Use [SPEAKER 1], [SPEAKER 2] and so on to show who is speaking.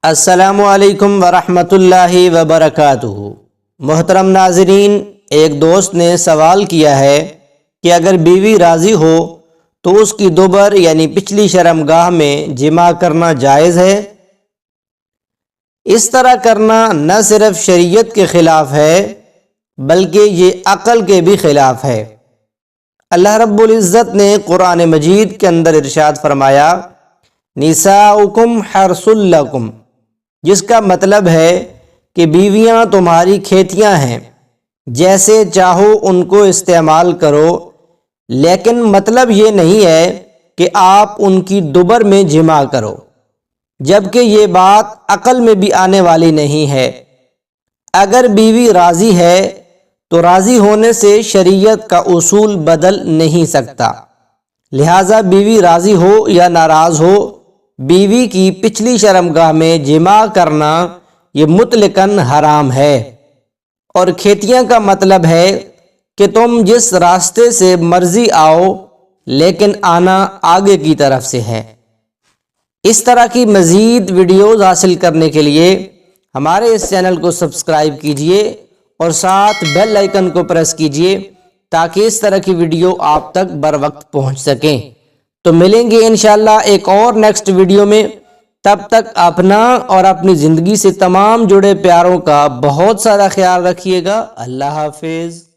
[SPEAKER 1] السلام علیکم ورحمۃ اللہ وبرکاتہ۔ محترم ناظرین، ایک دوست نے سوال کیا ہے کہ اگر بیوی راضی ہو تو اس کی دوبر یعنی پچھلی شرمگاہ میں جماع کرنا جائز ہے؟ اس طرح کرنا نہ صرف شریعت کے خلاف ہے بلکہ یہ عقل کے بھی خلاف ہے۔ اللہ رب العزت نے قرآن مجید کے اندر ارشاد فرمایا، نساؤکم حرث لکم، جس کا مطلب ہے کہ بیویاں تمہاری کھیتیاں ہیں، جیسے چاہو ان کو استعمال کرو، لیکن مطلب یہ نہیں ہے کہ آپ ان کی دبر میں جماع کرو، جبکہ یہ بات عقل میں بھی آنے والی نہیں ہے۔ اگر بیوی راضی ہے تو راضی ہونے سے شریعت کا اصول بدل نہیں سکتا، لہٰذا بیوی راضی ہو یا ناراض ہو، بیوی کی پچھلی شرمگاہ میں جماع کرنا یہ مطلقاً حرام ہے۔ اور کھیتیاں کا مطلب ہے کہ تم جس راستے سے مرضی آؤ، لیکن آنا آگے کی طرف سے ہے۔ اس طرح کی مزید ویڈیوز حاصل کرنے کے لیے ہمارے اس چینل کو سبسکرائب کیجئے اور ساتھ بیل آئیکن کو پریس کیجئے تاکہ اس طرح کی ویڈیو آپ تک بر وقت پہنچ سکیں۔ تو ملیں گے انشاءاللہ ایک اور نیکسٹ ویڈیو میں، تب تک اپنا اور اپنی زندگی سے تمام جڑے پیاروں کا بہت سارا خیال رکھیے گا۔ اللہ حافظ۔